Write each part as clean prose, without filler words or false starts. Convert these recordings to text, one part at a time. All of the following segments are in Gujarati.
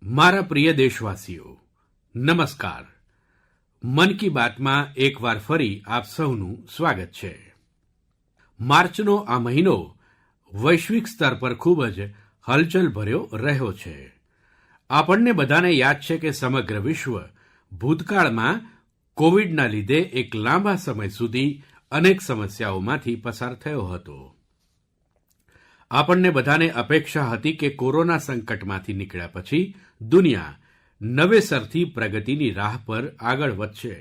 મારા પ્રિય દેશવાસીઓ, નમસ્કાર. મન કી બાતમાં એકવાર ફરી આપ સૌનું સ્વાગત છે. માર્ચનો આ મહિનો વૈશ્વિક સ્તર પર ખૂબ જ હલચલભર્યો રહ્યો છે. આપણને બધાને યાદ છે કે સમગ્ર વિશ્વ ભૂતકાળમાં કોવિડના લીધે એક લાંબા સમય સુધી અનેક સમસ્યાઓમાંથી પસાર થયો હતો. આપણને બધાને અપેક્ષા હતી કે કોરોના સંકટમાંથી નીકળ્યા પછી દુનિયા નવેસરથી પ્રગતિની રાહ પર આગળ વધશે.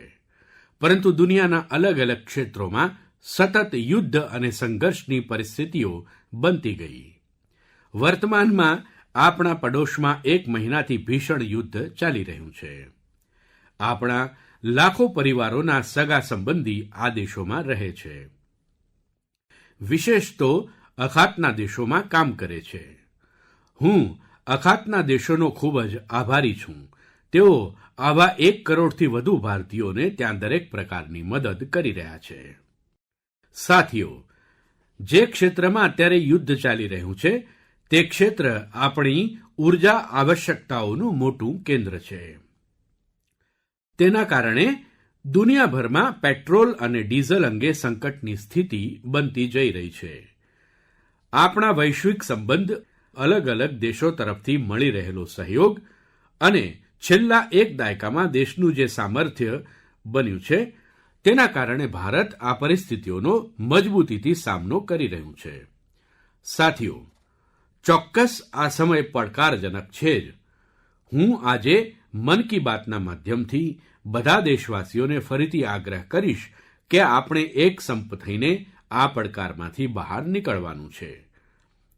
પરંતુ દુનિયાના અલગ અલગ ક્ષેત્રોમાં સતત યુદ્ધ અને સંઘર્ષની પરિસ્થિતિઓ બનતી ગઈ. વર્તમાનમાં આપણા પડોશમાં એક મહિનાથી ભીષણ યુદ્ધ ચાલી રહ્યું છે. આપણા લાખો પરિવારોના સગા સંબંધી આ દેશોમાં રહે છે. વિશેષ તો અખાતના દેશોમાં કામ કરે છે. હું અખાતના દેશોનો ખૂબ જ આભારી છું. તેઓ આવા 1 કરોડથી વધુ ભારતીયોને ત્યાં દરેક પ્રકારની મદદ કરી રહ્યા છે. સાથીઓ, જે ક્ષેત્રમાં અત્યારે યુદ્ધ ચાલી રહ્યું છે તે ક્ષેત્ર આપણી ઊર્જા આવશ્યકતાઓનું મોટું કેન્દ્ર છે. તેના કારણે દુનિયાભરમાં પેટ્રોલ અને ડીઝલ અંગે સંકટની સ્થિતિ બનતી જઈ રહી છે. આપણા વૈશ્વિક સંબંધ, અલગ અલગ દેશો તરફથી મળી રહેલો સહયોગ અને છેલ્લા 1 દાયકામાં દેશનું જે સામર્થ્ય બન્યું છે તેના કારણે ભારત આ પરિસ્થિતિઓનો મજબૂતીથી સામનો કરી રહ્યું છે. સાથીઓ, ચોક્કસ આ સમય પડકારજનક છે જ. હું આજે મન કી બાતના માધ્યમથી બધા દેશવાસીઓને ફરીથી આગ્રહ કરીશ કે આપણે એક સંપ થઈને આ પડકારમાંથી બહાર નીકળવાનું છે.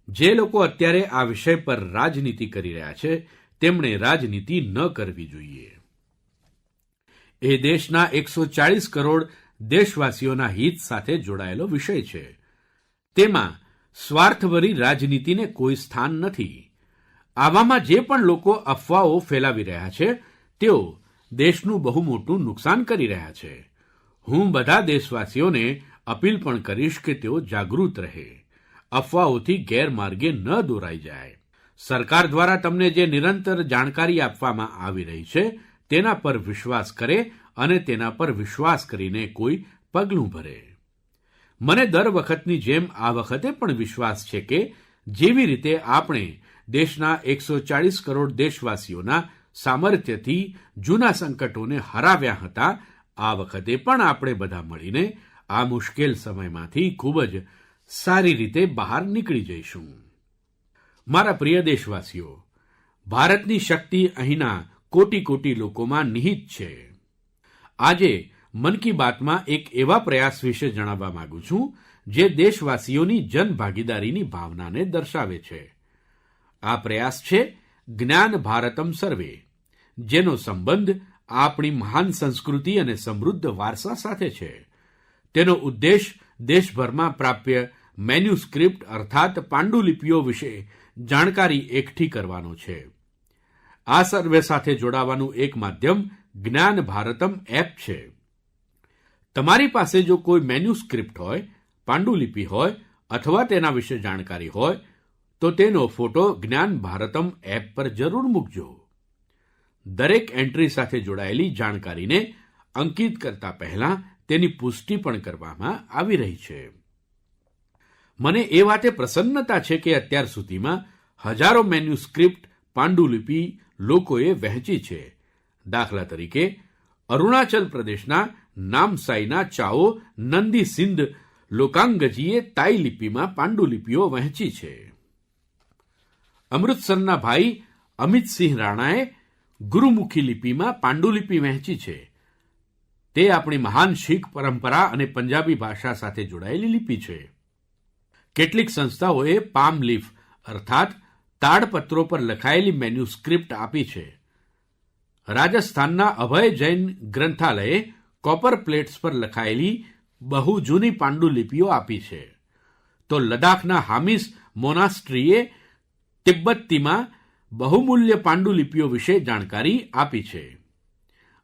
જે લોકો અત્યારે આ વિષય પર રાજનીતિ કરી રહ્યા છે તેમણે રાજનીતિ ન કરવી જોઈએ. એ દેશના 140 કરોડ દેશવાસીઓના હિત સાથે જોડાયેલો વિષય છે. તેમાં સ્વાર્થભરી રાજનીતિને કોઈ સ્થાન નથી. આવામાં જે પણ લોકો અફવાઓ ફેલાવી રહ્યા છે તેઓ દેશનું બહુ મોટું નુકસાન કરી રહ્યા છે. હું બધા દેશવાસીઓને અપીલ પણ કરીશ કે તેઓ જાગૃત રહે, અફવાઓથી ગેરમાર્ગે ન દોરાઈ જાય. સરકાર દ્વારા તમને જે નિરંતર જાણકારી આપવામાં આવી રહી છે તેના પર વિશ્વાસ કરે અને તેના પર વિશ્વાસ કરીને કોઈ પગલું ભરે. મને દર વખતની જેમ આ વખતે પણ વિશ્વાસ છે કે જેવી રીતે આપણે દેશના 140 કરોડ દેશવાસીઓના સામર્થ્યથી જૂના સંકટોને હરાવ્યા હતા, આ વખતે પણ આપણે બધા મળીને આ મુશ્કેલ સમયમાંથી ખૂબ જ સારી રીતે બહાર નીકળી જઈશું. મારા પ્રિય દેશવાસીઓ, ભારતની શક્તિ અહીંના કોટી કોટી લોકોમાં નિહિત છે. આજે મન કી બાતમાં એક એવા પ્રયાસ વિશે જણાવવા માંગુ છું જે દેશવાસીઓની જનભાગીદારીની ભાવનાને દર્શાવે છે. આ પ્રયાસ છે જ્ઞાન ભારતમ સર્વે, જેનો સંબંધ આપણી મહાન સંસ્કૃતિ અને સમૃદ્ધ વારસા સાથે છે. તેનો ઉદ્દેશ દેશભરમાં પ્રાપ્ય મેન્યુસ્ક્રિપ્ટ અર્થાત પાંડુલિપિઓ વિશે જાણકારી એકઠી કરવાનો છે. આ સર્વે સાથે જોડાવાનું એક માધ્યમ જ્ઞાન ભારતમ એપ છે. તમારી પાસે જો કોઈ મેન્યુસ્ક્રિપ્ટ હોય, પાંડુલિપિ હોય અથવા તેના વિશે જાણકારી હોય તો તેનો ફોટો જ્ઞાન ભારતમ એપ પર જરૂર મૂકજો. દરેક એન્ટ્રી સાથે જોડાયેલી જાણકારીને અંકિત કરતા પહેલાં તેની પુષ્ટિ પણ કરવામાં આવી રહી છે. મને એ વાતે પ્રસન્નતા છે કે અત્યાર સુધીમાં હજારો મેન્યુસ્ક્રિપ્ટ પાંડુલિપિ લોકોએ વહેંચી છે. દાખલા તરીકે અરુણાચલ પ્રદેશના નામસાઈના ચાઓ નંદી સિંધ લોકાંગજીએ તાઈ લિપિમાં પાંડુલિપિઓ વહેંચી છે. અમૃતસરના ભાઈ અમિતસિંહ રાણાએ ગુરુમુખી લિપિમાં પાંડુલિપિ વહેંચી છે. તે આપણી મહાન શીખ પરંપરા અને પંજાબી ભાષા સાથે જોડાયેલી લિપિ છે. કેટલીક સંસ્થાઓએ પામ લીફ અર્થાત તાડપત્રો પર લખાયેલી મેન્યુસ્ક્રિપ્ટ આપી છે. રાજસ્થાનના અભય જૈન ગ્રંથાલયે કોપર પ્લેટ્સ પર લખાયેલી બહુ જૂની પાંડુલિપિઓ આપી છે. તો લદ્દાખના હામિસ મોનાસ્ટ્રીએ તિબ્બતીમાં બહુમૂલ્ય પાંડુલિપિઓ વિશે જાણકારી આપી છે.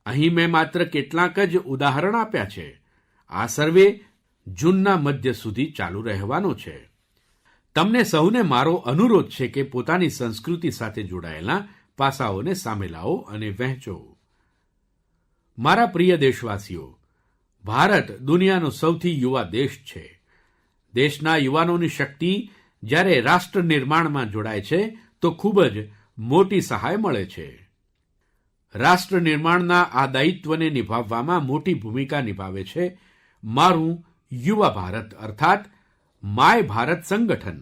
અહીં મેં માત્ર કેટલાંક જ ઉદાહરણ આપ્યા છે. આ સર્વે જૂનના મધ્ય સુધી ચાલુ રહેવાનો છે. તમને સહુને મારો અનુરોધ છે કે પોતાની સંસ્કૃતિ સાથે જોડાયેલા પાસાઓને સામે લાવો અને વહેંચો. મારા પ્રિય દેશવાસીઓ, ભારત દુનિયાનો સૌથી યુવા દેશ છે. દેશના યુવાનોની શક્તિ જ્યારે રાષ્ટ્ર નિર્માણમાં જોડાય છે તો ખૂબ જ મોટી સહાય મળે છે. રાષ્ટ્ર નિર્માણના આ દાયિત્વને નિભાવવામાં મોટી ભૂમિકા નિભાવે છે મારું યુવા ભારત અર્થાત માય ભારત સંગઠન.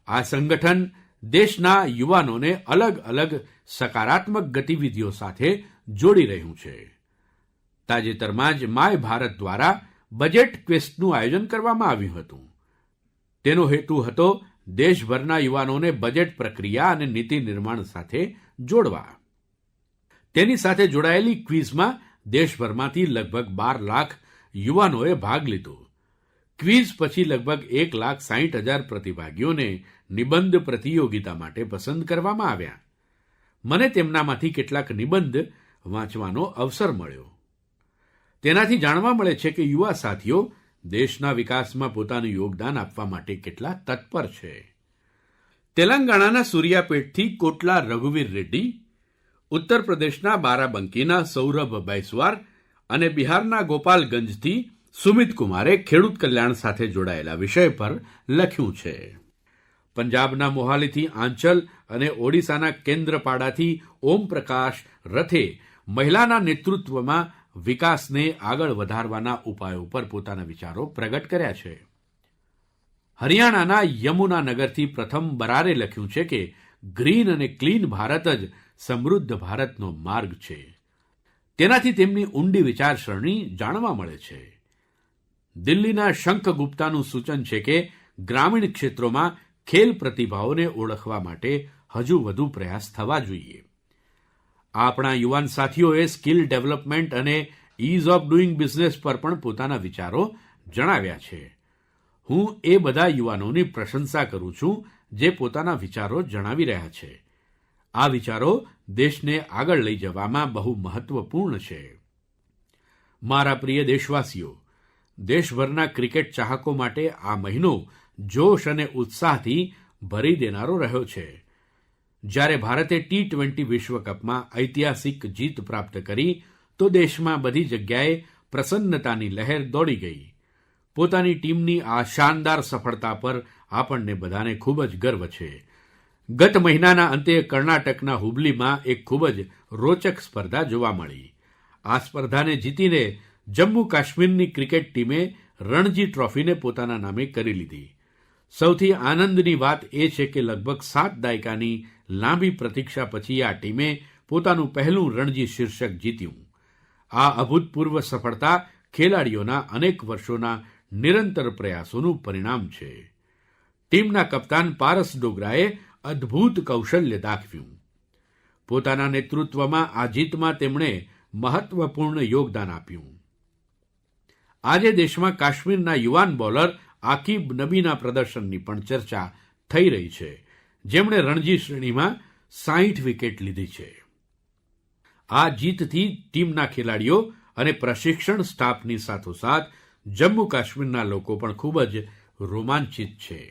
આ સંગઠન દેશના યુવાનોને અલગ અલગ સકારાત્મક ગતિવિધિઓ સાથે જોડી રહ્યું છે. તાજેતરમાં જ માય ભારત દ્વારા બજેટ ક્વેસ્ટનું આયોજન કરવામાં આવ્યું હતું. તેનો હેતુ હતો દેશભરના યુવાનોને બજેટ પ્રક્રિયા અને નીતિ નિર્માણ સાથે જોડવા. તેની સાથે જોડાયેલી ક્વિઝમાં દેશભરમાંથી લગભગ 12 લાખ યુવાનોએ ભાગ લીધો. ક્વિઝ પછી લગભગ 1,60,000 પ્રતિભાગીઓને નિબંધ પ્રતિયોગિતા માટે પસંદ કરવામાં આવ્યા. મને તેમનામાંથી કેટલાક નિબંધ વાંચવાનો અવસર મળ્યો. તેનાથી જાણવા મળે છે કે યુવા સાથીઓ દેશના વિકાસમાં પોતાનું યોગદાન આપવા માટે કેટલા તત્પર છે. તેલંગાણાના સૂર્યાપેટથી કોટલા રઘુવીર રેડ્ડી, ઉત્તર પ્રદેશના બારાબંકીના સૌરભ બૈસવાર અને બિહારના ગોપાલગંજથી સુમિત કુમારે ખેડૂત કલ્યાણ સાથે જોડાયેલા વિષય પર લખ્યું છે. પંજાબના મોહાલીથી આંચલ અને ઓડિશાના કેન્દ્રપાડાથી ઓમ પ્રકાશ રથે મહિલાના નેતૃત્વમાં વિકાસને આગળ વધારવાના ઉપાયો પર પોતાના વિચારો પ્રગટ કર્યા છે. હરિયાણાના યમુનાનગરથી પ્રથમ બરારે લખ્યું છે કે ગ્રીન અને ક્લીન ભારત જ સમૃદ્ધ ભારતનો માર્ગ છે. તેનાથી તેમની ઊંડી વિચારસરણી જાણવા મળે છે. દિલ્હીના શંખ ગુપ્તાનું સૂચન છે કે ગ્રામીણ ક્ષેત્રોમાં ખેલ પ્રતિભાઓને ઓળખવા માટે હજુ વધુ પ્રયાસ થવા જોઈએ. આપણા યુવાન સાથીઓએ સ્કિલ ડેવલપમેન્ટ અને ઇઝ ઓફ ડુઇંગ બિઝનેસ પર પણ પોતાના વિચારો જણાવ્યા છે. હું એ બધા યુવાનોની પ્રશંસા કરું છું જે પોતાના વિચારો જણાવી રહ્યા છે. આ વિચારો દેશને આગળ લઈ જવામાં બહુ મહત્વપૂર્ણ છે. મારા પ્રિય દેશવાસીઓ, દેશભરના ક્રિકેટ ચાહકો માટે આ મહિનો જોશ અને ઉત્સાહથી ભરી દેનારો રહ્યો છે. જ્યારે ભારતે ટી20 વિશ્વકપમાં ઐતિહાસિક જીત પ્રાપ્ત કરી તો દેશમાં બધી જગ્યાએ પ્રસન્નતાની લહેર દોડી ગઈ. પોતાની ટીમની આ શાનદાર સફળતા પર આપણને બધાને ખૂબ જ ગર્વ છે. ગત મહિનાના અંતે કર્ણાટકના હુબલીમાં એક ખૂબ જ રોચક સ્પર્ધા જોવા મળી. આ સ્પર્ધાને જીતીને જમ્મુ કાશ્મીરની ક્રિકેટ ટીમે રણજી ટ્રોફીને પોતાના નામે કરી લીધી. સૌથી આનંદની વાત એ છે કે લગભગ 7 દાયકાની લાંબી પ્રતીક્ષા પછી આ ટીમે પોતાનું પહેલું રણજી શીર્ષક જીત્યું. આ અભૂતપૂર્વ સફળતા ખેલાડીઓના અનેક વર્ષોના નિરંતર પ્રયાસોનું પરિણામ છે. ટીમના કપ્તાન પારસ ડોગરાએ અદ્ભુત કૌશલ્ય દાખવ્યું. પોતાના નેતૃત્વમાં આ જીતમાં તેમણે મહત્વપૂર્ણ યોગદાન આપ્યું. આજે દેશમાં કાશ્મીરના યુવાન બોલર આકિબ નબીના પ્રદર્શનની પણ ચર્ચા થઈ રહી છે, જેમણે રણજી શ્રેણીમાં 60 વિકેટ લીધી છે. આ જીતથી ટીમના ખેલાડીઓ અને પ્રશિક્ષણ સ્ટાફની સાથોસાથ જમ્મુ કાશ્મીરના લોકો પણ ખૂબ જ રોમાંચિત છે.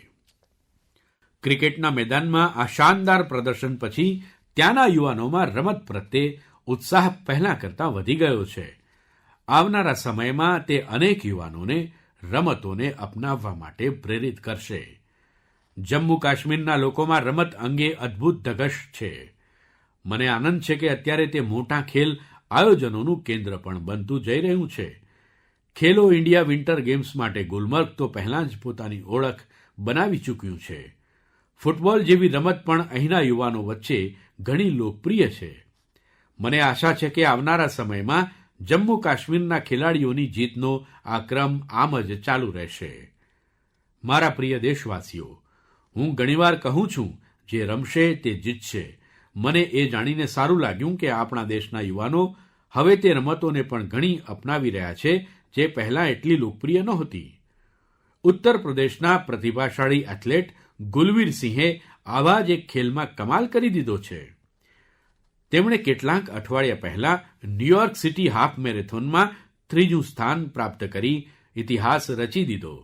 ક્રિકેટના મેદાનમાં આ શાનદાર પ્રદર્શન પછી ત્યાંના યુવાનોમાં રમત પ્રત્યે ઉત્સાહ પહેલાં કરતાં વધી ગયો છે. આવનારા સમયમાં તે અનેક યુવાનોને રમતોને અપનાવવા માટે પ્રેરિત કરશે. જમ્મુ કાશ્મીરના લોકોમાં રમત અંગે અદ્ભુત ધગશ છે. મને આનંદ છે કે અત્યારે તે મોટા ખેલ આયોજનોનું કેન્દ્ર પણ બનતું જઈ રહ્યું છે. ખેલો ઇન્ડિયા વિન્ટર ગેમ્સ માટે ગુલમર્ગ તો પહેલાં જ પોતાની ઓળખ બનાવી ચૂક્યું છે. ફૂટબોલ જેવી રમત પણ અહીંના યુવાનો વચ્ચે ઘણી લોકપ્રિય છે. મને આશા છે કે આવનારા સમયમાં જમ્મુ કાશ્મીરના ખેલાડીઓની જીતનો આ ક્રમ આમ જ ચાલુ રહેશે. મારા પ્રિય દેશવાસીઓ, હું ઘણીવાર કહું છું, જે રમશે તે જીતશે. મને એ જાણીને સારું લાગ્યું કે આપણા દેશના યુવાનો હવે તે રમતોને પણ ઘણી અપનાવી રહ્યા છે જે પહેલાં એટલી લોકપ્રિય નહોતી. ઉત્તર પ્રદેશના પ્રતિભાશાળી એથ્લેટ ગુલવીર સિંહે આવા જ એક ખેલમાં કમાલ કરી દીધો છે. તેમણે કેટલાંક અઠવાડિયા પહેલાં ન્યૂયોર્ક સિટી હાફ મેરેથોનમાં 3જું સ્થાન પ્રાપ્ત કરી ઇતિહાસ રચી દીધો.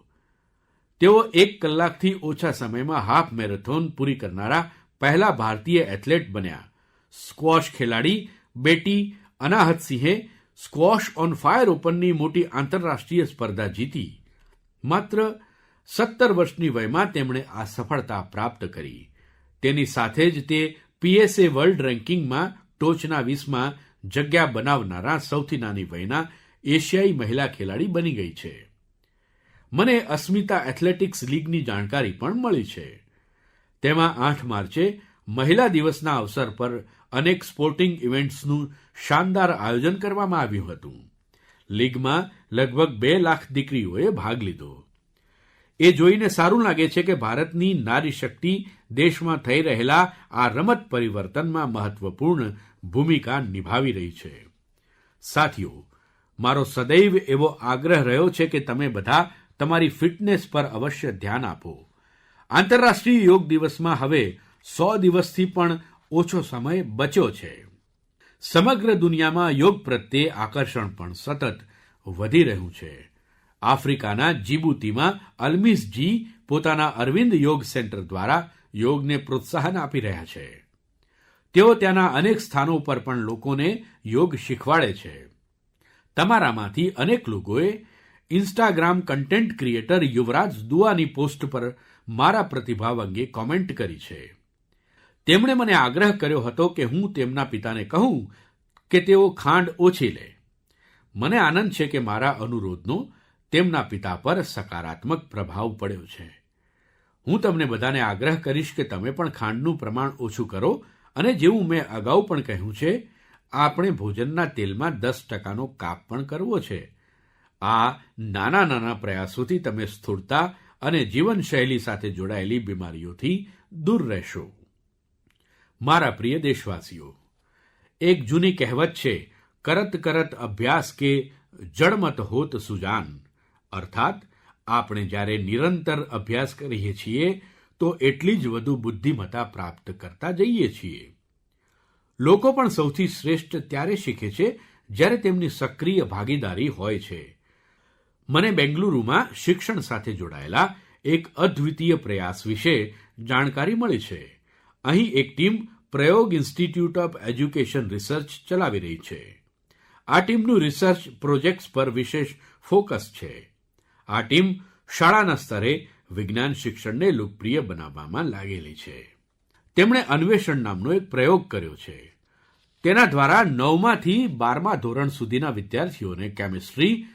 તેઓ 1 કલાકથી ઓછા સમયમાં હાફ મેરેથોન પૂરી કરનારા પહેલા ભારતીય એથ્લેટ બન્યા. સ્ક્વોશ ખેલાડી બેટી અનાહતસિંહે સ્ક્વોશ ઓન ફાયર ઓપનની મોટી આંતરરાષ્ટ્રીય સ્પર્ધા જીતી. માત્ર 17 વર્ષની વયમાં તેમણે આ સફળતા પ્રાપ્ત કરી. તેની સાથે જ તે પીએસએ વર્લ્ડ રેન્કિંગમાં ટોચના 20માં જગ્યા બનાવનારા સૌથી નાની વયના એશિયાઈ મહિલા ખેલાડી બની ગઈ છે. મને અસ્મિતા એથ્લેટિક્સ લીગની જાણકારી પણ મળી છે. તેમાં 8 માર્ચે મહિલા દિવસના અવસર પર અનેક સ્પોર્ટિંગ ઇવેન્ટ્સનું શાનદાર આયોજન કરવામાં આવ્યું હતું. લીગમાં લગભગ 2 લાખ દીકરીઓએ ભાગ લીધો. એ જોઈને સારું લાગે છે કે ભારતની નારી શક્તિ દેશમાં થઈ રહેલા આ રમત પરિવર્તનમાં મહત્વપૂર્ણ ભૂમિકા નિભાવી રહી છે. સાથીઓ, મારો સદૈવ એવો આગ્રહ રહ્યો છે કે તમે બધા તમારી ફિટનેસ પર અવશ્ય ધ્યાન આપો. આંતરરાષ્ટ્રીય યોગ દિવસમાં હવે 100 દિવસથી પણ ઓછો સમય બચ્યો છે. સમગ્ર દુનિયામાં યોગ પ્રત્યે આકર્ષણ પણ સતત વધી રહ્યું છે. આફ્રિકાના જીબુતીમાં અલ્મીસજી પોતાના અરવિંદ યોગ સેન્ટર દ્વારા યોગને પ્રોત્સાહન આપી રહ્યા છે. તેઓ ત્યાંના અનેક સ્થાનો પર પણ લોકોને યોગ શીખવાડે છે. તમારામાંથી અનેક લોકોએ ઇન્સ્ટાગ્રામ કન્ટેન્ટ ક્રિએટર યુવરાજ દુઆની પોસ્ટ પર મારા પ્રતિભાવ અંગે કોમેન્ટ કરી છે. તેમણે મને આગ્રહ કર્યો હતો કે હું તેમના પિતાને કહું કે તેઓ ખાંડ ઓછી લે. મને આનંદ છે કે મારા અનુરોધનો તેમના પિતા પર સકારાત્મક પ્રભાવ પડ્યો છે. હું તમને બધાને આગ્રહ કરીશ કે તમે પણ ખાંડનું પ્રમાણ ઓછું કરો અને જેવું મેં અગાઉ પણ કહ્યું છે, આપણે ભોજનના તેલમાં 10%નો કાપ પણ કરવો છે. આ નાના નાના પ્રયાસોથી તમે સ્થૂળતા અને જીવનશૈલી સાથે જોડાયેલી બીમારીઓથી દૂર રહેશો. મારા પ્રિય દેશવાસીઓ, એક જૂની કહેવત છે, કરત કરત અભ્યાસ કે જડમત હોત સુજાન. અર્થાત આપણે જ્યારે નિરંતર અભ્યાસ કરીએ છીએ તો એટલી જ વધુ બુદ્ધિમત્તા પ્રાપ્ત કરતા જઈએ છીએ. લોકો પણ સૌથી શ્રેષ્ઠ ત્યારે શીખે છે જ્યારે તેમની સક્રિય ભાગીદારી હોય છે. મને બેંગલુરુમાં શિક્ષણ સાથે જોડાયેલા એક અદ્વિતીય પ્રયાસ વિશે જાણકારી મળી છે. અહીં એક ટીમ પ્રયોગ ઇન્સ્ટિટ્યૂટ ઓફ એજ્યુકેશન રિસર્ચ ચલાવી રહી છે. આ ટીમનું રિસર્ચ પ્રોજેક્ટ્સ પર વિશેષ ફોકસ છે. આ ટીમ શાળાના સ્તરે વિજ્ઞાન શિક્ષણને લોકપ્રિય બનાવવામાં લાગેલી છે. તેમણે અન્વેષણ નામનો એક પ્રયોગ કર્યો છે. તેના દ્વારા 9માથી 12મા ધોરણ સુધીના વિદ્યાર્થીઓને કેમિસ્ટ્રી,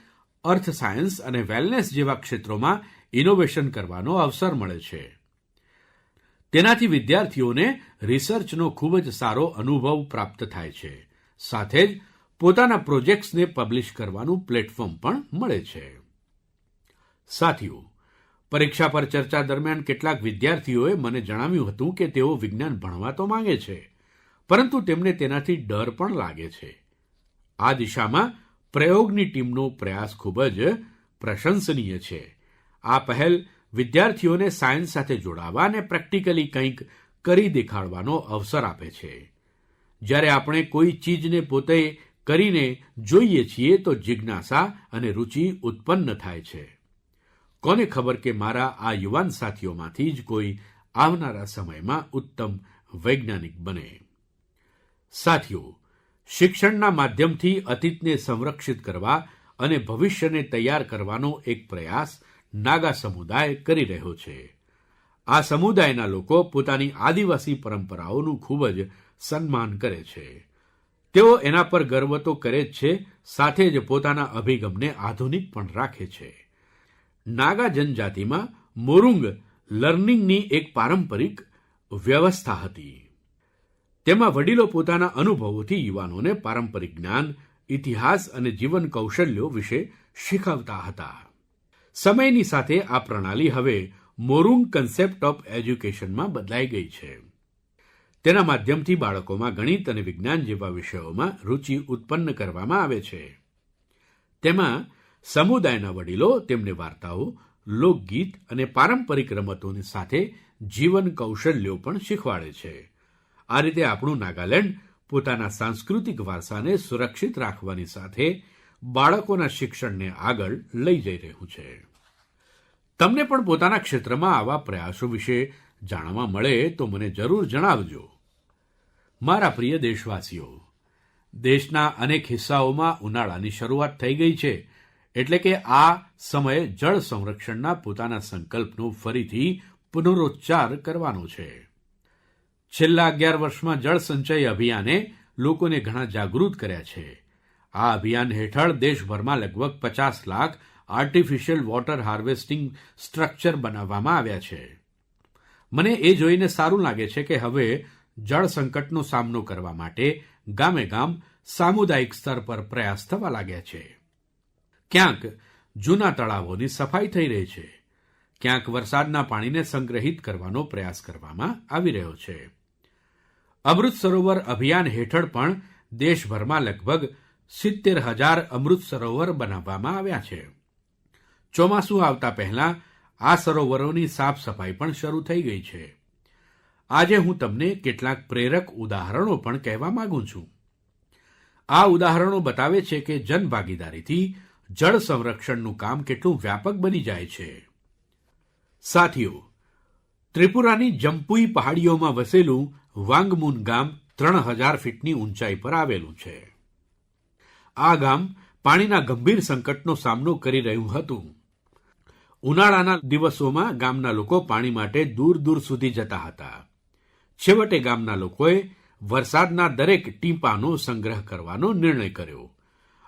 અર્થ સાયન્સ અને વેલનેસ જેવા ક્ષેત્રોમાં ઇનોવેશન કરવાનો અવસર મળે છે. તેનાથી વિદ્યાર્થીઓને રિસર્ચનો ખૂબ જ સારો અનુભવ પ્રાપ્ત થાય છે. સાથે જ પોતાના પ્રોજેક્ટ્સને પબ્લિશ કરવાનું પ્લેટફોર્મ પણ મળે છે. સાથીઓ, પરીક્ષા પર ચર્ચા દરમિયાન કેટલાક વિદ્યાર્થીઓએ મને જણાવ્યું હતું કે તેઓ વિજ્ઞાન ભણવા તો માંગે છે, પરંતુ તેમને તેનાથી ડર પણ લાગે છે. આ દિશામાં પ્રયોગની ટીમનો પ્રયાસ ખૂબ જ પ્રશંસનીય છે. આ પહેલ વિદ્યાર્થીઓને સાયન્સ સાથે જોડાવા અને પ્રેક્ટિકલી કંઈક કરી દેખાડવાનો અવસર આપે છે. જ્યારે આપણે કોઈ ચીજને પોતે કરીને જોઈએ છીએ તો જિજ્ઞાસા અને રુચિ ઉત્પન્ન થાય છે. કોને ખબર કે મારા આ યુવાન સાથીઓમાંથી જ કોઈ આવનારા સમયમાં ઉત્તમ વૈજ્ઞાનિક બને. સાથીઓ, શિક્ષણના માધ્યમથી અતીતને સંરક્ષિત કરવા અને ભવિષ્યને તૈયાર કરવાનો એક પ્રયાસ નાગા સમુદાય કરી રહ્યો છે. આ સમુદાયના લોકો પોતાની આદિવાસી પરંપરાઓનું ખૂબ જ સન્માન કરે છે. તેઓ એના પર ગર્વ તો કરે જ છે, સાથે જ પોતાના અભિગમને આધુનિક પણ રાખે છે. નાગા જનજાતિમાં મોરુંગ લર્નિંગની એક પારંપરિક વ્યવસ્થા હતી. તેમાં વડીલો પોતાના અનુભવોથી યુવાનોને પારંપરિક જ્ઞાન, ઇતિહાસ અને જીવન કૌશલ્યો વિશે શીખવતા હતા. સમયની સાથે આ પ્રણાલી હવે મોરુંગ કન્સેપ્ટ ઓફ એજ્યુકેશનમાં બદલાઈ ગઈ છે. તેના માધ્યમથી બાળકોમાં ગણિત અને વિજ્ઞાન જેવા વિષયોમાં રુચિ ઉત્પન્ન કરવામાં આવે છે. તેમાં સમુદાયના વડીલો તેમને વાર્તાઓ, લોકગીત અને પારંપરિક રમતોની સાથે જીવન કૌશલ્યો પણ શીખવાડે છે. આ રીતે આપણું નાગાલેન્ડ પોતાના સાંસ્કૃતિક વારસાને સુરક્ષિત રાખવાની સાથે બાળકોના શિક્ષણને આગળ લઈ જઈ રહ્યું છે. તમને પણ પોતાના ક્ષેત્રમાં આવા પ્રયાસો વિશે જાણવા મળે તો મને જરૂર જણાવજો. મારા પ્રિય દેશવાસીઓ, દેશના અનેક હિસ્સાઓમાં ઉનાળાની શરૂઆત થઈ ગઈ છે, એટલે કે આ સમયે જળ સંરક્ષણના પોતાના સંકલ્પનો ફરીથી પુનરોચ્ચાર કરવાનો છે. છેલ્લા 11 વર્ષમાં જળ સંચય અભિયાને લોકોને ઘણા જાગૃત કર્યા છે. આ અભિયાન હેઠળ દેશભરમાં લગભગ 50 lakh artificial water harvesting structure બનાવવામાં આવ્યા છે. મને એ જોઈને સારું લાગે છે કે હવે જળ સંકટનો સામનો કરવા માટે ગામે ગામ સામુદાયિક સ્તર પર પ્રયાસ થવા લાગ્યા છે. ક્યાંક જૂના તળાવોની સફાઈ થઈ રહી છે, ક્યાંક વરસાદના પાણીને સંગ્રહિત કરવાનો પ્રયાસ કરવામાં આવી રહ્યો છે. અમૃત સરોવર અભિયાન હેઠળ પણ દેશભરમાં લગભગ 70,000 અમૃત સરોવર બનાવવામાં આવ્યા છે. ચોમાસું આવતા પહેલાં આ સરોવરોની સાફ સફાઈ પણ શરૂ થઈ ગઈ છે. આજે હું તમને કેટલાક પ્રેરક ઉદાહરણો પણ કહેવા માંગુ છું. આ ઉદાહરણો બતાવે છે કે જનભાગીદારીથી જળ સંરક્ષણનું કામ કેટલું વ્યાપક બની જાય છે. સાથીઓ, ત્રિપુરાની જમ્પુઈ પહાડીઓમાં વસેલું વાંગમૂન ગામ 3,000 ફીટની ઊંચાઈ પર આવેલું છે. આ ગામ પાણીના ગંભીર સંકટનો સામનો કરી રહ્યું હતું. ઉનાળાના દિવસોમાં ગામના લોકો પાણી માટે દૂર દૂર સુધી જતા હતા. છેવટે ગામના લોકોએ વરસાદના દરેક ટીપાંનો સંગ્રહ કરવાનો નિર્ણય કર્યો.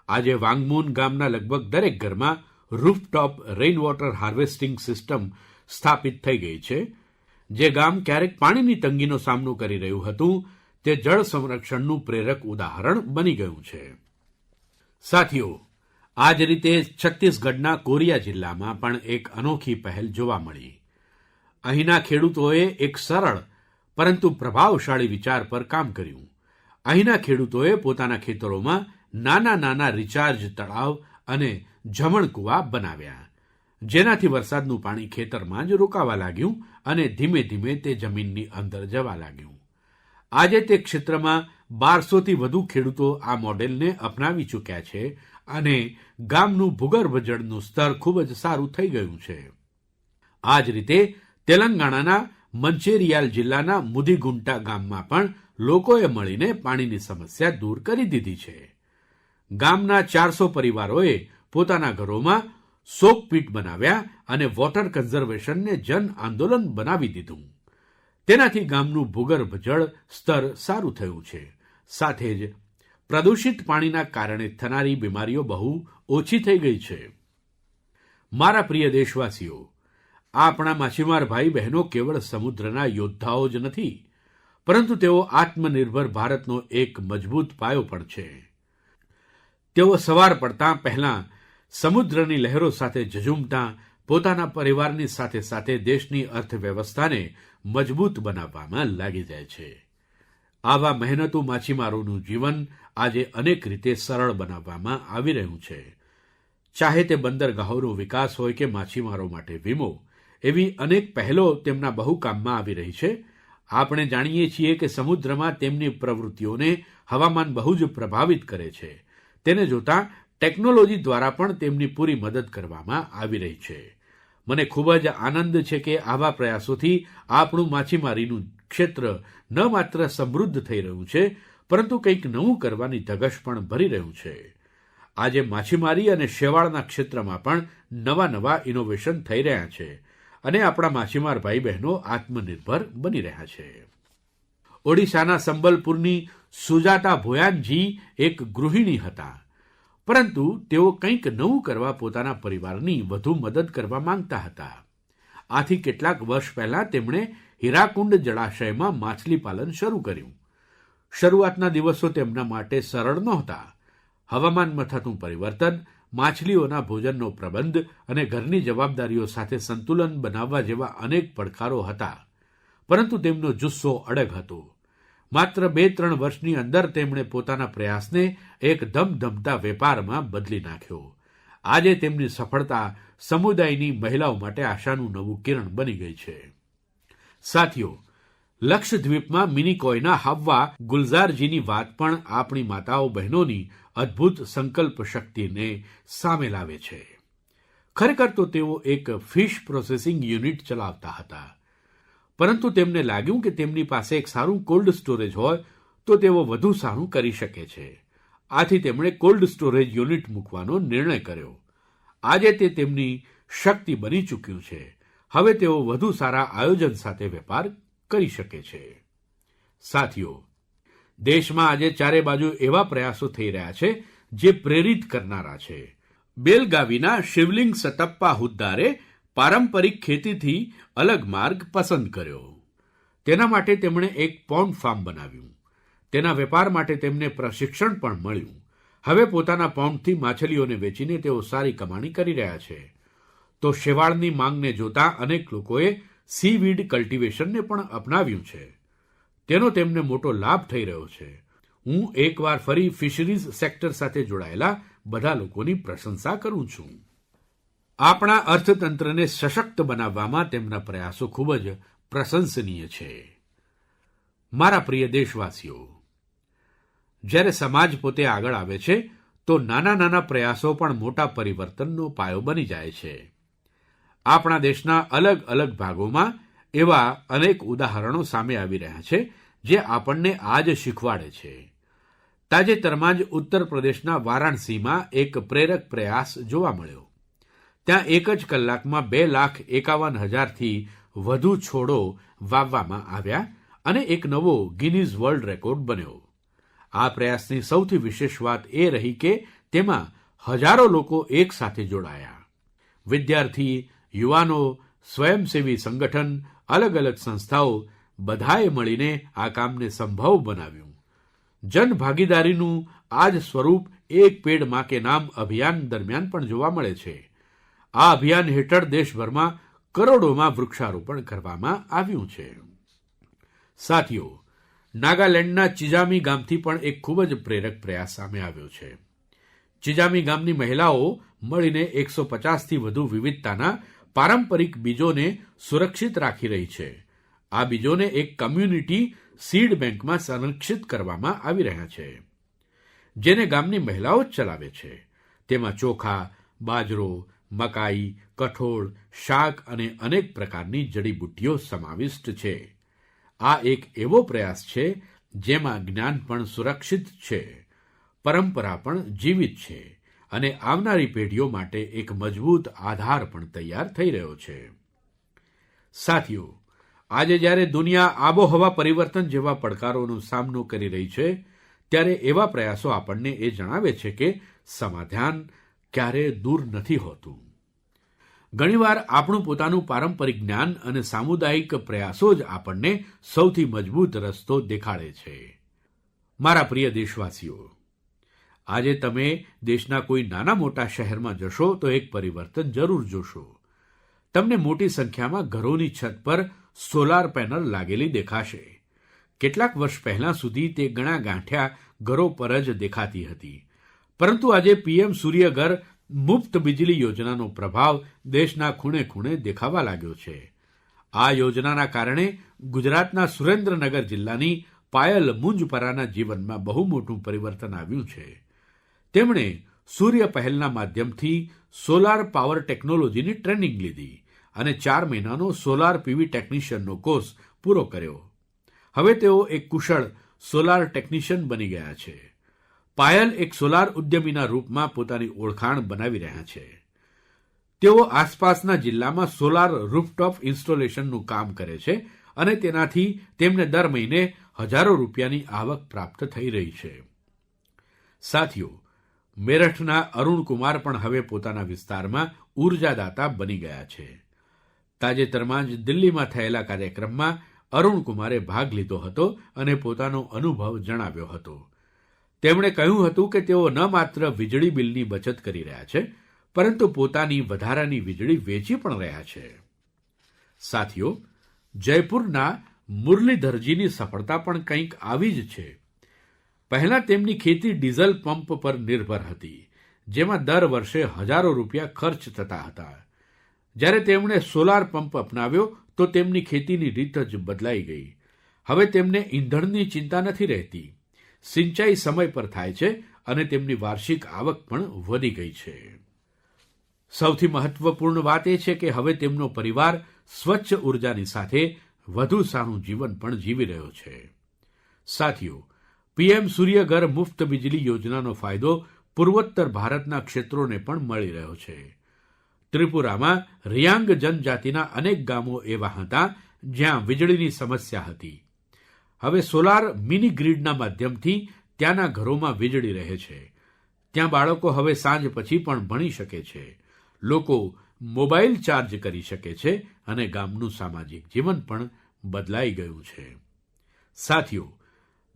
આજે વાંગમૂન ગામના લગભગ દરેક ઘરમાં rooftop rain water harvesting system સ્થાપિત થઈ ગઈ છે. જે ગામ ક્યારેક પાણીની તંગીનો સામનો કરી રહ્યું હતું, તે જળ સંરક્ષણનું પ્રેરક ઉદાહરણ બની ગયું છે. સાથીઓ, આ જ રીતે છત્તીસગઢના કોરિયા જિલ્લામાં પણ એક અનોખી પહેલ જોવા મળી. અહીંના ખેડૂતોએ એક સરળ પરંતુ પ્રભાવશાળી વિચાર પર કામ કર્યું. અહીંના ખેડૂતોએ પોતાના ખેતરોમાં નાના નાના રિચાર્જ તળાવ અને જમણકૂવા બનાવ્યા, જેનાથી વરસાદનું પાણી ખેતરમાં જ રોકાવા લાગ્યું અને ધીમે ધીમે તે જમીનની અંદર જવા લાગ્યું. આજે તે ક્ષેત્રમાં 1200થી વધુ ખેડૂતો આ મોડેલને અપનાવી ચૂક્યા છે અને ગામનું ભૂગર્ભ જળનું સ્તર ખૂબ જ સારું થઈ ગયું છે. આ જ રીતે તેલંગાણાના મંચેરિયાલ જિલ્લાના મુદીગુંટા ગામમાં પણ લોકોએ મળીને પાણીની સમસ્યા દૂર કરી દીધી છે. ગામના 400 પરિવારોએ પોતાના ઘરોમાં સોકપીટ બનાવ્યા અને વોટર કન્ઝર્વેશનને જન આંદોલન બનાવી દીધું. તેનાથી ગામનું ભૂગર્ભ જળ સ્તર સારું થયું છે. સાથે જ પ્રદૂષિત પાણીના કારણે થનારી બીમારીઓ બહુ ઓછી થઈ ગઈ છે. મારા પ્રિય દેશવાસીઓ, આપણા માછીમાર ભાઈ બહેનો કેવળ સમુદ્રના યોદ્ધાઓ જ નથી, પરંતુ તેઓ આત્મનિર્ભર ભારતનો એક મજબૂત પાયો પણ છે. તેઓ સવાર પડતાં પહેલાં સમુદ્રની લહેરો સાથે ઝઝૂમતાં પોતાના પરિવારની સાથે સાથે દેશની અર્થવ્યવસ્થાને મજબૂત બનાવવામાં લાગી જાય છે. આવા મહેનતુ માછીમારોનું જીવન આજે અનેક રીતે સરળ બનાવવામાં આવી રહ્યું છે. ચાહે તે બંદરગાહોનો વિકાસ હોય કે માછીમારો માટે વીમો, એવી અનેક પહેલો તેમના બહુ કામમાં આવી રહી છે. આપણે જાણીએ છીએ કે સમુદ્રમાં તેમની પ્રવૃત્તિઓને હવામાન બહુ જ પ્રભાવિત કરે છે. તેને જોતાં ટેકનોલોજી દ્વારા પણ તેમની પૂરી મદદ કરવામાં આવી રહી છે. મને ખૂબ જ આનંદ છે કે આવા પ્રયાસોથી આપણું માછીમારીનું ક્ષેત્ર ન માત્ર સમૃદ્ધ થઈ રહ્યું છે, પરંતુ કંઈક નવું કરવાની ધગશ પણ ભરી રહ્યું છે. આજે માછીમારી અને શેવાળના ક્ષેત્રમાં પણ નવા નવા ઇનોવેશન થઈ રહ્યા છે અને આપણા માછીમાર ભાઈ બહેનો આત્મનિર્ભર બની રહ્યા છે. ઓડિશાના સંબલપુરની સુજાતા ભોયાનજી એક ગૃહિણી હતા, પરંતુ તેઓ કંઈક નવું કરવા પોતાના પરિવારની વધુ મદદ કરવા માંગતા હતા. આથી કેટલાક વર્ષ પહેલાં તેમણે હીરાકુંડ જળાશયમાં માછલી પાલન શરૂ કર્યું. શરૂઆતના દિવસો તેમના માટે સરળ નહોતા. હવામાનમાં થતું પરિવર્તન, માછલીઓના ભોજનનો પ્રબંધ અને ઘરની જવાબદારીઓ સાથે સંતુલન બનાવવા જેવા અનેક પડકારો હતા, પરંતુ તેમનો જુસ્સો અડગ હતો. માત્ર 2-3 વર્ષની અંદર તેમણે પોતાના પ્રયાસને એક ધમધમતા વેપારમાં બદલી નાખ્યો. આજે તેમની સફળતા સમુદાયની મહિલાઓ માટે આશાનું નવું કિરણ બની ગઈ છે. સાથીઓ, લક્ષદ્વીપમાં મિનિકોયના હવ્વા ગુલઝારજીની વાત પણ આપણી માતાઓ બહેનોની અદ્ભુત સંકલ્પ શક્તિને સામે લાવે છે. ખરેખર તો તેઓ એક ફિશ પ્રોસેસિંગ યુનિટ ચલાવતા હતા, પરંતુ તેમને લાગ્યું કે તેમની પાસે એક સારું કોલ્ડ સ્ટોરેજ હોય તો તેઓ વધુ સારું કરી શકે છે. આથી તેમણે કોલ્ડ સ્ટોરેજ યુનિટ મૂકવાનો નિર્ણય કર્યો. આજે તે તેમની શક્તિ બની ચૂક્યું છે. હવે તેઓ વધુ સારા આયોજન સાથે વેપાર કરી શકે છે. સાથીઓ, દેશમાં આજે ચારે બાજુ એવા પ્રયાસો થઈ રહ્યા છે જે પ્રેરિત કરનારા છે. બેલગાવીના શિવલિંગ સતપ્પા હુદ્દારે પારંપરિક ખેતીથી અલગ માર્ગ પસંદ કર્યો. તેના માટે તેમણે એક પોન્ડ ફાર્મ બનાવ્યું. તેના વેપાર માટે તેમને પ્રશિક્ષણ પણ મળ્યું. હવે પોતાના પોન્ડથી માછલીઓને વેચીને તેઓ સારી કમાણી કરી રહ્યા છે. તો શેવાળની માંગને જોતા અનેક લોકોએ સીવીડ કલ્ટિવેશનને પણ અપનાવ્યું છે. તેનો તેમને મોટો લાભ થઈ રહ્યો છે. હું એકવાર ફરી ફિશરીઝ સેક્ટર સાથે જોડાયેલા બધા લોકોની પ્રશંસા કરું છું. આપણા અર્થતંત્રને સશક્ત બનાવવામાં તેમના પ્રયાસો ખૂબ જ પ્રશંસનીય છે. મારા પ્રિય દેશવાસીઓ, જ્યારે સમાજ પોતે આગળ આવે છે તો નાના નાના પ્રયાસો પણ મોટા પરિવર્તનનો પાયો બની જાય છે. આપણા દેશના અલગ અલગ ભાગોમાં એવા અનેક ઉદાહરણો સામે આવી રહ્યા છે જે આપણને આજ શીખવાડે છે. તાજેતરમાં જ ઉત્તર પ્રદેશના વારાણસીમાં એક પ્રેરક પ્રયાસ જોવા મળ્યો. ત્યાં એક જ કલાકમાં 2,51,000થી વધુ છોડો વાવવામાં આવ્યા અને એક નવો ગિનીઝ વર્લ્ડ રેકોર્ડ બન્યો. આ પ્રયાસની સૌથી વિશેષ વાત એ રહી કે તેમાં હજારો લોકો એક સાથે જોડાયા. વિદ્યાર્થી, યુવાનો, સ્વયંસેવી સંગઠન, અલગ અલગ સંસ્થાઓ બધાએ મળીને આ કામને સંભવ બનાવ્યું. જનભાગીદારીનું આ જ સ્વરૂપ એક પેડ માં કે નામ અભિયાન દરમિયાન પણ જોવા મળે છે. આ અભિયાન હેઠળ દેશભરમાં કરોડોમાં વૃક્ષારોપણ કરવામાં આવ્યું છે. સાથીઓ, નાગાલેન્ડના ચિજામી ગામથી પણ એક ખૂબ જ પ્રેરક પ્રયાસ સામે આવ્યો છે. ચિજામી ગામની મહિલાઓ મળીને 150થી વધુ વિવિધતાના પારંપરિક બીજોને સુરક્ષિત રાખી રહી છે. આ બીજોને એક કમ્યુનિટી સીડ બેંકમાં સંરક્ષિત કરવામાં આવી રહ્યા છે, જેને ગામની મહિલાઓ જ ચલાવે છે. તેમાં ચોખા, બાજરો, મકાઈ, કઠોળ, શાક અને અનેક પ્રકારની જડીબુટ્ટીઓ સમાવિષ્ટ છે. આ એક એવો પ્રયાસ છે જેમાં જ્ઞાન પણ સુરક્ષિત છે, પરંપરા પણ જીવિત છે અને આવનારી પેઢીઓ માટે એક મજબૂત આધાર પણ તૈયાર થઈ રહ્યો છે. સાથીઓ, આજે જ્યારે દુનિયા આબોહવા પરિવર્તન જેવા પડકારોનો સામનો કરી રહી છે, ત્યારે એવા પ્રયાસો આપણને એ જણાવે છે કે સમાધાન ક્યારેય દૂર નથી હોતું. ઘણીવાર આપણું પોતાનું પારંપરિક જ્ઞાન અને સામુદાયિક પ્રયાસો જ આપણને સૌથી મજબૂત રસ્તો દેખાડે છે. મારા પ્રિય દેશવાસીઓ, આજે તમે દેશના કોઈ નાના મોટા શહેરમાં જશો તો એક પરિવર્તન જરૂર જોશો. તમને મોટી સંખ્યામાં ઘરોની છત પર સોલાર પેનલ લાગેલી દેખાશે. કેટલાક વર્ષ પહેલાં સુધી તે ગણા ગાંઠ્યા ઘરો પર જ દેખાતી હતી, પરંતુ આજે પીએમ સૂર્યઘર મુફ્ત બિજલી યોજનાનો પ્રભાવ દેશના ખૂણે ખૂણે દેખાવા લાગ્યો છે. આ યોજનાના કારણે ગુજરાતના સુરેન્દ્રનગર જિલ્લાની પાયલ મુંજપરાના જીવનમાં બહુ મોટું પરિવર્તન આવ્યું છે. તેમણે સૂર્ય પહેલના માધ્યમથી સોલાર પાવર ટેકનોલોજીની ટ્રેનિંગ લીધી અને 4 મહિનાનો સોલાર પીવી ટેકનિશિયનનો કોર્સ પૂરો કર્યો. હવે તેઓ એક કુશળ સોલાર ટેકનિશિયન બની ગયા છે. પાયલ એક સોલાર ઉદ્યમીના રૂપમાં પોતાની ઓળખાણ બનાવી રહ્યા છે. તેઓ આસપાસના જિલ્લામાં સોલાર રૂફટોપ ઇન્સ્ટોલેશનનું કામ કરે છે અને તેનાથી તેમને દર મહિને હજારો રૂપિયાની આવક પ્રાપ્ત થઈ રહી છે. સાથીઓ, મેરઠના અરુણકુમાર પણ હવે પોતાના વિસ્તારમાં ઊર્જાદાતા બની ગયા છે. તાજેતરમાં જ દિલ્હીમાં થયેલા કાર્યક્રમમાં અરુણકુમારે ભાગ લીધો હતો અને પોતાનો અનુભવ જણાવ્યો હતો. તેમણે કહ્યું હતું કે તેઓ ન માત્ર વીજળી બિલની બચત કરી રહ્યા છે, પરંતુ પોતાની વધારાની વીજળી વેચી પણ રહ્યા છે. સાથીઓ, જયપુરના મુરલીધરજીની સફળતા પણ કંઈક આવી જ છે. પહેલાં તેમની ખેતી ડીઝલ પંપ પર નિર્ભર હતી, જેમાં દર વર્ષે હજારો રૂપિયા ખર્ચ થતા હતા. જ્યારે તેમણે સોલાર પંપ અપનાવ્યો તો તેમની ખેતીની રીત જ બદલાઈ ગઈ. હવે તેમને ઈંધણની ચિંતા નથી રહેતી, સિંચાઈ સમય પર થાય છે અને તેમની વાર્ષિક આવક પણ વધી ગઈ છે. સૌથી મહત્વપૂર્ણ વાત એ છે કે હવે તેમનો પરિવાર સ્વચ્છ ઊર્જાની સાથે વધુ સારું જીવન પણ જીવી રહ્યો છે. સાથીઓ, પીએમ સૂર્યઘર મુફ્ત વીજળી યોજનાનો ફાયદો પૂર્વોત્તર ભારતના ક્ષેત્રોને પણ મળી રહ્યો છે. ત્રિપુરામાં રિયાંગ જનજાતિના અનેક ગામો એવા હતા જ્યાં વીજળીની સમસ્યા હતી. હવે સોલાર મિની ગ્રીડના માધ્યમથી ત્યાંના ઘરોમાં વીજળી રહે છે. ત્યાં બાળકો હવે સાંજ પછી પણ ભણી શકે છે. લોકો મોબાઈલ ચાર્જ કરી શકે છે અને ગામનું સામાજિક જીવન પણ બદલાઈ ગયું છે. સાથીઓ,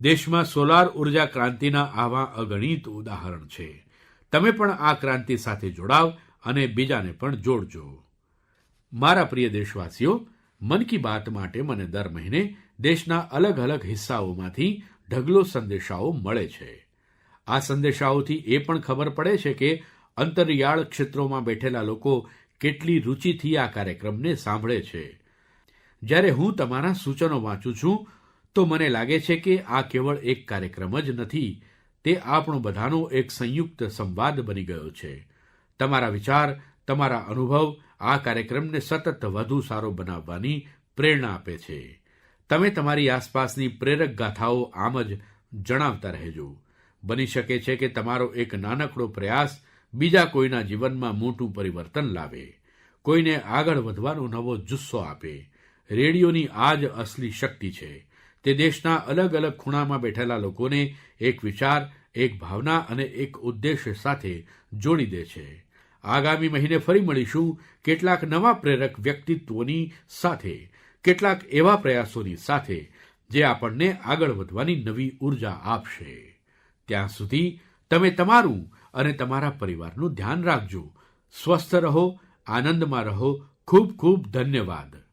દેશમાં સોલાર ઊર્જા ક્રાંતિના આવા અગણિત ઉદાહરણ છે. તમે પણ આ ક્રાંતિ સાથે જોડાવ અને બીજાને પણ જોડજો. મારા પ્રિય દેશવાસીઓ, મન કી બાત માટે મને દર મહિને દેશના અલગ અલગ હિસ્સાઓમાંથી ઢગલો સંદેશાઓ મળે છે. આ સંદેશાઓથી એ પણ ખબર પડે છે કે અંતરિયાળ ક્ષેત્રોમાં બેઠેલા લોકો કેટલી રુચિથી આ કાર્યક્રમને સાંભળે છે. જ્યારે હું તમારા સૂચનો વાંચું છું તો મને લાગે છે કે આ કેવળ એક કાર્યક્રમ જ નથી, તે આપણો બધાનો એક સંયુક્ત સંવાદ બની ગયો છે. તમારા વિચાર, તમારા અનુભવ આ કાર્યક્રમને સતત વધુ સારો બનાવવાની પ્રેરણા આપે છે. તમે તમારી આસપાસની પ્રેરક ગાથાઓ આમ જ જણાવતા રહેજો. બની શકે છે કે તમારો એક નાનકડો પ્રયાસ બીજા કોઈના જીવનમાં મોટું પરિવર્તન લાવે, કોઈને આગળ વધવાનો નવો જુસ્સો આપે. રેડિયોની આ જ અસલી શક્તિ છે. તે દેશના અલગ અલગ ખૂણામાં બેઠેલા લોકોને એક વિચાર, એક ભાવના અને એક ઉદ્દેશ્ય સાથે જોડી દે છે. આગામી મહિને ફરી મળીશું કેટલાક નવા પ્રેરક વ્યક્તિત્વોની સાથે, કેટલાક એવા પ્રયાસોની સાથે જે આપણને આગળ વધવાની નવી ઊર્જા આપશે. ત્યાં સુધી તમે તમારું અને તમારા પરિવારનું ધ્યાન રાખજો. સ્વસ્થ રહો, આનંદમાં રહો. ખૂબ ખૂબ ધન્યવાદ.